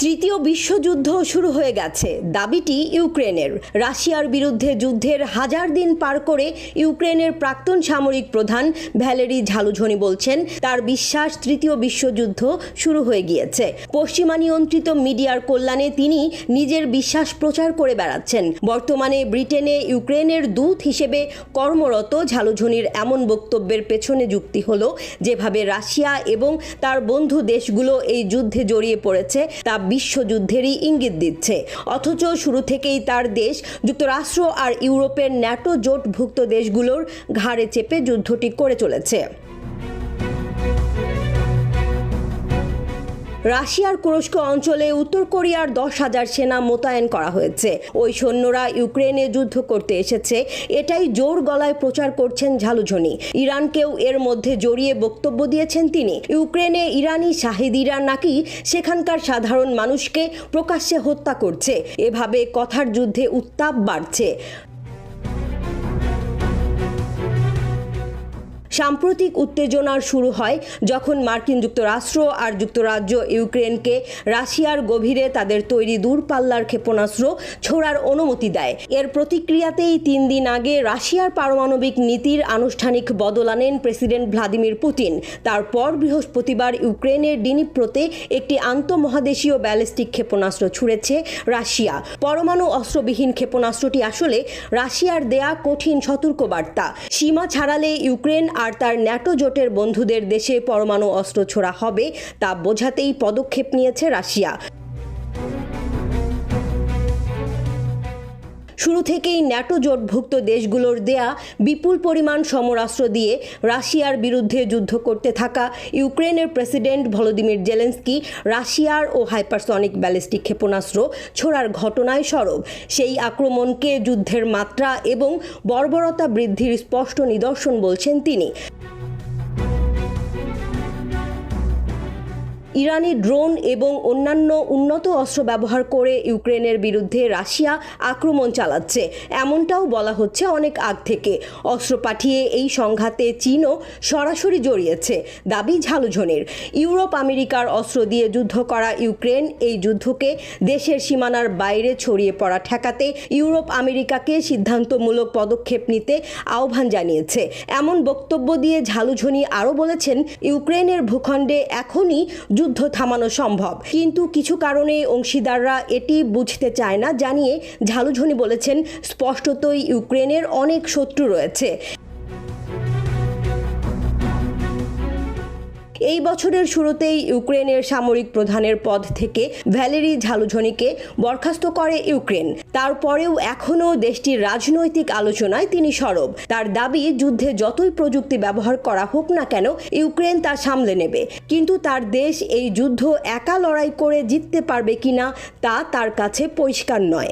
তৃতীয় বিশ্বযুদ্ধ শুরু হয়ে গেছে দাবিটি ইউক্রেনের। রাশিয়ার বিরুদ্ধে যুদ্ধের হাজার দিন পার করে ইউক্রেনের প্রাক্তন সামরিক প্রধান ভ্যালেরি ঝালুঝনি বলছেন তার বিশ্বাস তৃতীয় বিশ্বযুদ্ধ শুরু হয়ে গিয়েছে। পশ্চিমা নিয়ন্ত্রিত মিডিয়ার কল্যাণে তিনি নিজের বিশ্বাস প্রচার করে বেড়াচ্ছেন। বর্তমানে ব্রিটেনে ইউক্রেনের দূত হিসেবে কর্মরত ঝালুঝনির এমন বক্তব্যের পেছনে যুক্তি হলো যেভাবে রাশিয়া এবং তার বন্ধু দেশগুলো এই যুদ্ধে জড়িয়ে পড়েছে তা বিশ্বযুদ্ধেরই ইঙ্গিত দিচ্ছে। অথচ শুরু থেকেই তার দেশ যুক্তরাষ্ট্র আর ইউরোপের ন্যাটো জোটভুক্ত দেশগুলোর ঘাড়ে চেপে যুদ্ধটি করে চলেছে। রাশিয়ার কুরস্ক অঞ্চলে উত্তর কোরিয়ার 10,000 সেনা মোতায়েন করা হয়েছে। ওই সৈন্যরা ইউক্রেনে যুদ্ধ করতে এসেছে, এটাই জোর গলায় প্রচার করছেন ঝালুঝনি। ইরানকেও এর মধ্যে জড়িয়ে বক্তব্য দিয়েছেন তিনি। ইউক্রেনে ইরানি শাহিদিরা নাকি সেখানকার সাধারণ মানুষকে প্রকাশ্যে হত্যা করছে। এভাবে কথার যুদ্ধে উত্তাপ বাড়ছে। সাম্প্রতিক উত্তেজনার শুরু হয় যখন মার্কিন যুক্তরাষ্ট্র আর যুক্তরাজ্য ইউক্রেনকে রাশিয়ার গভীরে তাদের তৈরি দূরপাল্লার ক্ষেপণাস্ত্র ছোড়ার অনুমতি দেয়। এর প্রতিক্রিয়াতেই 3 দিন আগে রাশিয়ার পারমাণবিক নীতির আনুষ্ঠানিক বদল আনেন প্রেসিডেন্ট ভ্লাদিমির পুতিন। তারপর বৃহস্পতিবার ইউক্রেনের ডিনিপ্রোতে একটি আন্তঃমহাদেশীয় ব্যালিস্টিক ক্ষেপণাস্ত্র ছুড়েছে রাশিয়া। পরমাণু অস্ত্রবিহীন ক্ষেপণাস্ত্রটি আসলে রাশিয়ার দেয়া কঠিন সতর্কবার্তা। সীমা ছাড়ালে ইউক্রেন আর তার ন্যাটো জোটের বন্ধুদের দেশে পরমাণু অস্ত্র ছোড়া হবে তা বোঝাতেই পদক্ষেপ নিয়েছে রাশিয়া। শুরু থেকেই ন্যাটো জোটভুক্ত দেশগুলোর দেয়া বিপুল পরিমাণ সমরাস্ত্র দিয়ে রাশিয়ার বিরুদ্ধে যুদ্ধ করতে থাকা ইউক্রেনের প্রেসিডেন্ট ভলোদিমির জেলেনস্কি রাশিয়ার ও হাইপারসনিক ব্যালিস্টিক ক্ষেপণাস্ত্র ছোড়ার ঘটনায় সরব। সেই আক্রমণকে যুদ্ধের মাত্রা এবং বর্বরতা বৃদ্ধির স্পষ্ট নিদর্শন বলছেন তিনি। ইরানি ড্রোন এবং অন্যান্য উন্নত অস্ত্র ব্যবহার করে ইউক্রেনের বিরুদ্ধে রাশিয়া আক্রমণ চালাচ্ছে, এমনটাও বলা হচ্ছে অনেক আগ থেকে। অস্ত্র পাঠিয়ে এই সংঘাতে চীনও সরাসরি জড়িয়েছে দাবি ঝালুঝনির। ইউরোপ আমেরিকার অস্ত্র দিয়ে যুদ্ধ করা ইউক্রেন এই যুদ্ধকে দেশের সীমানার বাইরে ছড়িয়ে পড়া ঠেকাতে ইউরোপ আমেরিকাকে সিদ্ধান্তমূলক পদক্ষেপ নিতে আহ্বান জানিয়েছে। এমন বক্তব্য দিয়ে ঝালুঝনি আরও বলেছেন ইউক্রেনের ভূখণ্ডে এখনই যুদ্ধ থামানো সম্ভব, কিন্তু কিছু কারণে অংশীদাররা এটি বুঝতে চায় না জানিয়ে ঝালুঝনি বলেছেন স্পষ্টতই ইউক্রেনের অনেক শত্রু রয়েছে। এই বছরের শুরুতেই ইউক্রেনের সামরিক প্রধানের পদ থেকে ভ্যালেরি ঝালুঝনিকে বরখাস্ত করে ইউক্রেন। তারপরেও এখনও দেশটির রাজনৈতিক আলোচনায় তিনি সরব। তার দাবি যুদ্ধে যতই প্রযুক্তি ব্যবহার করা হোক না কেন ইউক্রেন তা সামলে নেবে, কিন্তু তার দেশ এই যুদ্ধ একা লড়াই করে জিততে পারবে কিনা তা তার কাছে পরিষ্কার নয়।